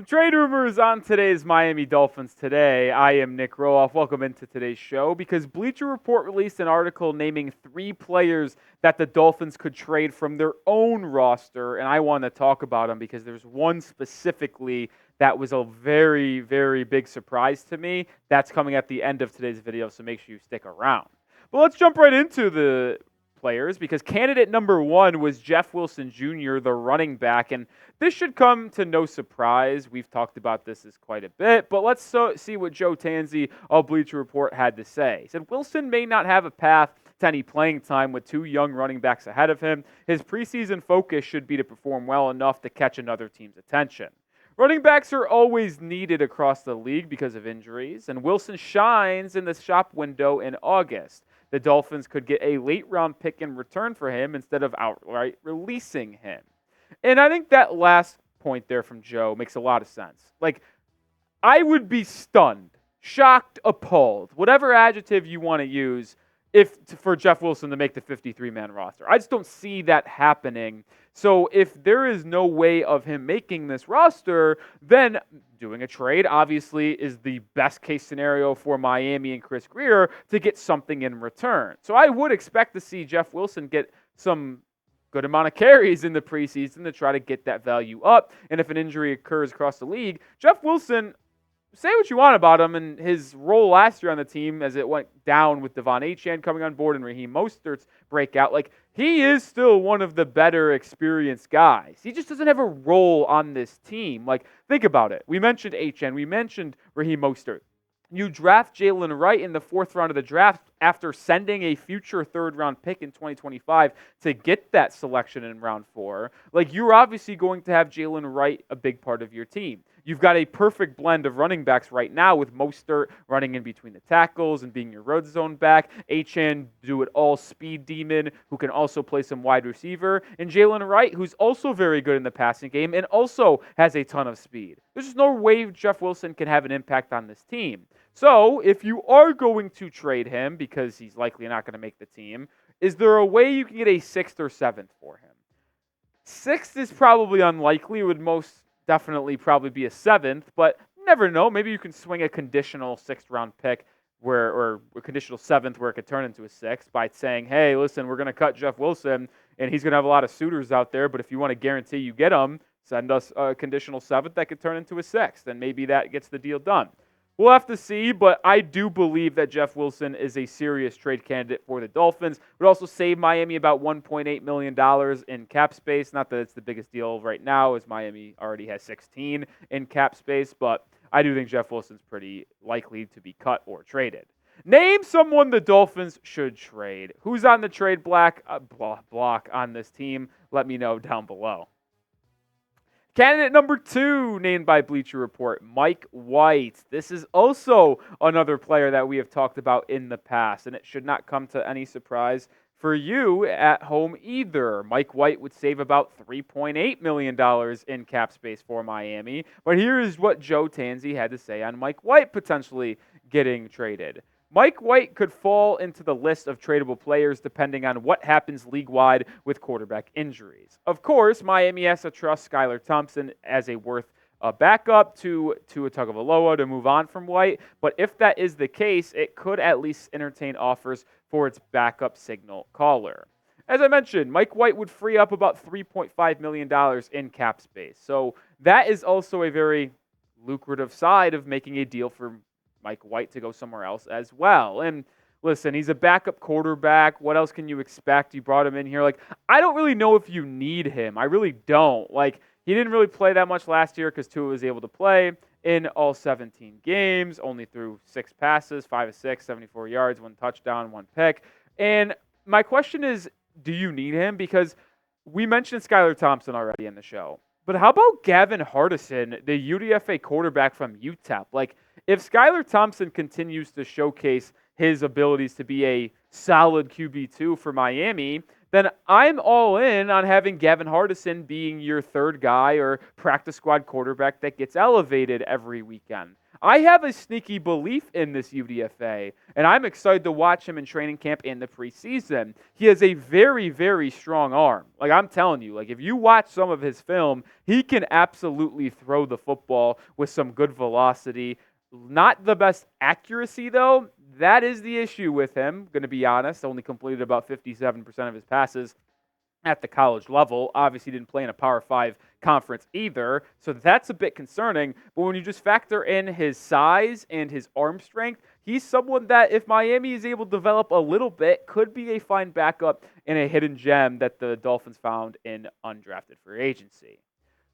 Trade rumors on today's Miami Dolphins Today. I am Nic Rohloff. Welcome into today's show because Bleacher Report released an article naming 3 players that the Dolphins could trade from their own roster, and I want to talk about them because there's one specifically that was a very, very big surprise to me. That's coming at the end of today's video, so make sure you stick around. But let's jump right into the players because candidate number 1 was Jeff Wilson Jr., the running back, and this should come to no surprise. We've talked about this quite a bit, but let's see what Joe Tanzi of Bleacher Report had to say. He said Wilson may not have a path to any playing time with 2 young running backs ahead of him. His preseason focus should be to perform well enough to catch another team's attention. Running backs are always needed across the league because of injuries, and Wilson shines in the shop window in August. The Dolphins could get a late-round pick in return for him instead of outright releasing him. And I think that last point there from Joe makes a lot of sense. Like, I would be stunned, shocked, appalled, whatever adjective you want to use, for Jeff Wilson to make the 53-man roster. I just don't see that happening. So if there is no way of him making this roster, then doing a trade obviously is the best case scenario for Miami and Chris Grier to get something in return. So I would expect to see Jeff Wilson get some good amount of carries in the preseason to try to get that value up. And if an injury occurs across the league, Jeff Wilson, say what you want about him and his role last year on the team as it went down with De'Von Achane coming on board and Raheem Mostert's breakout. Like, he is still one of the better experienced guys. He just doesn't have a role on this team. Like, think about it. We mentioned Achane. We mentioned Raheem Mostert. You draft Jaylen Wright in the 4th round of the draft after sending a future 3rd-round pick in 2025 to get that selection in round 4. Like, you're obviously going to have Jaylen Wright a big part of your team. You've got a perfect blend of running backs right now with Mostert running in between the tackles and being your road zone back. Achane, do it all speed demon who can also play some wide receiver. And Jaylen Wright, who's also very good in the passing game and also has a ton of speed. There's just no way Jeff Wilson can have an impact on this team. So if you are going to trade him because he's likely not going to make the team, is there a way you can get a 6th or 7th for him? 6th is probably unlikely. It would most definitely probably be a 7th, but never know. Maybe you can swing a conditional 6th-round pick or a conditional 7th where it could turn into a 6th by saying, hey, listen, we're going to cut Jeff Wilson, and he's going to have a lot of suitors out there, but if you want to guarantee you get him, send us a conditional 7th that could turn into a 6th, and maybe that gets the deal done. We'll have to see, but I do believe that Jeff Wilson is a serious trade candidate for the Dolphins. It would also save Miami about $1.8 million in cap space. Not that it's the biggest deal right now, as Miami already has 16 in cap space, but I do think Jeff Wilson's pretty likely to be cut or traded. Name someone the Dolphins should trade. Who's on the trade block on this team? Let me know down below. Candidate number 2, named by Bleacher Report, Mike White. This is also another player that we have talked about in the past, and it should not come to any surprise for you at home either. Mike White would save about $3.8 million in cap space for Miami, but here is what Joe Tanzi had to say on Mike White potentially getting traded. Mike White could fall into the list of tradable players depending on what happens league-wide with quarterback injuries. Of course, Miami has to trust Skylar Thompson as a worth backup to Tua Tagovailoa to move on from White, but if that is the case, it could at least entertain offers for its backup signal caller. As I mentioned, Mike White would free up about $3.5 million in cap space, so that is also a very lucrative side of making a deal for Mike White to go somewhere else as well. And listen, he's a backup quarterback. What else can you expect? You brought him in here. Like, I don't really know if you need him. I really don't. Like, he didn't really play that much last year because Tua was able to play in all 17 games, only threw 6 passes, 5 of 6, 74 yards, 1 touchdown, 1 pick. And my question is, do you need him? Because we mentioned Skylar Thompson already in the show. But how about Gavin Hardison, the UDFA quarterback from UTEP? Like, if Skylar Thompson continues to showcase his abilities to be a solid QB2 for Miami, then I'm all in on having Gavin Hardison being your 3rd guy or practice squad quarterback that gets elevated every weekend. I have a sneaky belief in this UDFA, and I'm excited to watch him in training camp in the preseason. He has a very, very strong arm. Like, I'm telling you, like, if you watch some of his film, he can absolutely throw the football with some good velocity. Not the best accuracy, though. That is the issue with him, going to be honest. Only completed about 57% of his passes at the college level. Obviously didn't play in a Power 5 conference either, so that's a bit concerning. But when you just factor in his size and his arm strength, he's someone that, if Miami is able to develop a little bit, could be a fine backup and a hidden gem that the Dolphins found in undrafted free agency.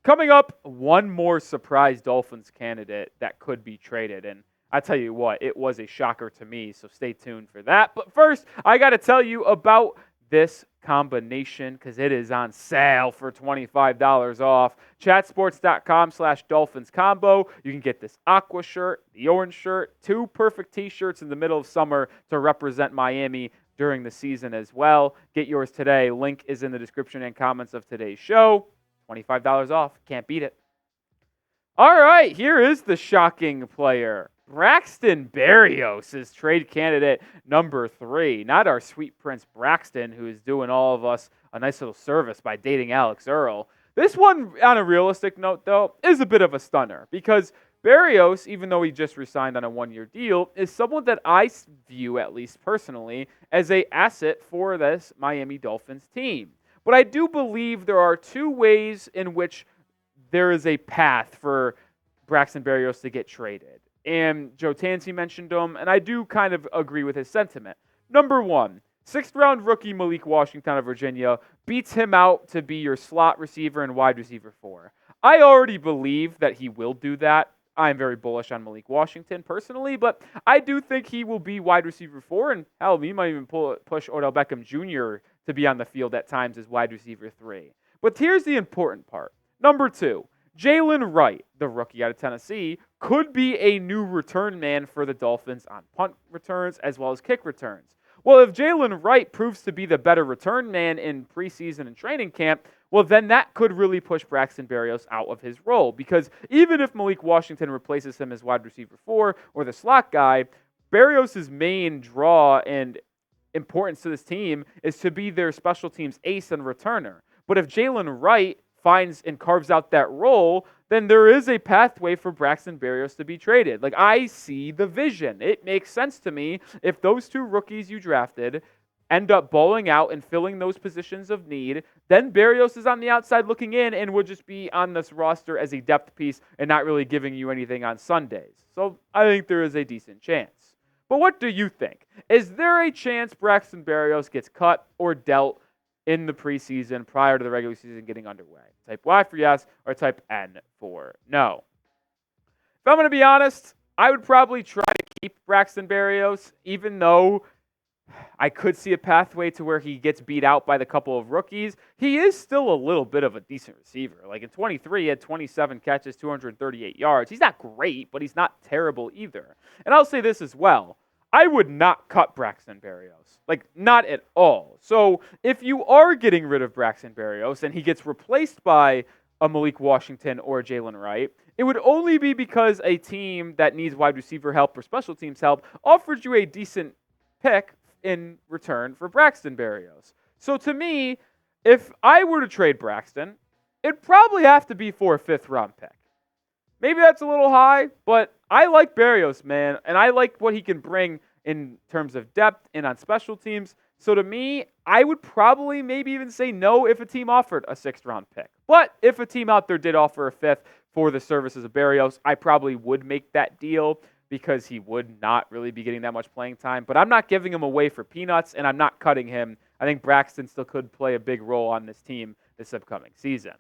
Coming up, one more surprise Dolphins candidate that could be traded, and I tell you what, it was a shocker to me, so stay tuned for that. But first, I got to tell you about this combination because it is on sale for $25 off. Chatsports.com/Dolphins combo. You can get this aqua shirt, the orange shirt, 2 perfect t-shirts in the middle of summer to represent Miami during the season as well. Get yours today. Link is in the description and comments of today's show. $25 off. Can't beat it. All right, here is the shocking player. Braxton Berrios is trade candidate number 3. Not our sweet Prince Braxton, who is doing all of us a nice little service by dating Alex Earl. This one, on a realistic note, though, is a bit of a stunner because Berrios, even though he just resigned on a 1-year deal, is someone that I view, at least personally, as an asset for this Miami Dolphins team. But I do believe there are 2 ways in which there is a path for Braxton Berrios to get traded. And Joe Tansey mentioned him, and I do kind of agree with his sentiment. Number 1, 6th-round rookie Malik Washington of Virginia beats him out to be your slot receiver and wide receiver 4. I already believe that he will do that. I'm very bullish on Malik Washington personally, but I do think he will be wide receiver 4, and hell, he might even push Odell Beckham Jr. to be on the field at times as wide receiver 3. But here's the important part. Number 2, Jaylen Wright, the rookie out of Tennessee, could be a new return man for the Dolphins on punt returns as well as kick returns. Well, if Jaylen Wright proves to be the better return man in preseason and training camp, well, then that could really push Braxton Berrios out of his role because even if Malik Washington replaces him as wide receiver 4 or the slot guy, Berrios' main draw and importance to this team is to be their special teams ace and returner. But if Jaylen Wright finds and carves out that role, then there is a pathway for Braxton Berrios to be traded. Like, I see the vision. It makes sense to me if those 2 rookies you drafted end up balling out and filling those positions of need, then Berrios is on the outside looking in and would just be on this roster as a depth piece and not really giving you anything on Sundays. So I think there is a decent chance. But what do you think? Is there a chance Braxton Berrios gets cut or dealt in the preseason prior to the regular season getting underway? Type Y for yes or type N for no. If I'm going to be honest, I would probably try to keep Braxton Berrios, even though I could see a pathway to where he gets beat out by the couple of rookies. He is still a little bit of a decent receiver. Like in 23, he had 27 catches, 238 yards. He's not great, but he's not terrible either. And I'll say this as well. I would not cut Braxton Berrios. Like, not at all. So if you are getting rid of Braxton Berrios and he gets replaced by a Malik Washington or a Jaylen Wright, it would only be because a team that needs wide receiver help or special teams help offered you a decent pick in return for Braxton Berrios. So to me, if I were to trade Braxton, it'd probably have to be for a 5th-round pick. Maybe that's a little high, but I like Berrios, man, and I like what he can bring in terms of depth and on special teams. So to me, I would probably maybe even say no if a team offered a 6th-round pick. But if a team out there did offer a 5th for the services of Berrios, I probably would make that deal because he would not really be getting that much playing time. But I'm not giving him away for peanuts, and I'm not cutting him. I think Braxton still could play a big role on this team this upcoming season.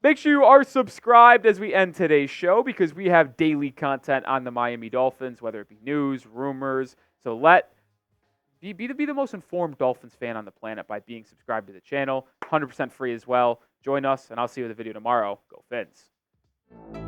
Make sure you are subscribed as we end today's show because we have daily content on the Miami Dolphins, whether it be news, rumors. So be the most informed Dolphins fan on the planet by being subscribed to the channel. 100% free as well. Join us, and I'll see you with a video tomorrow. Go Fins.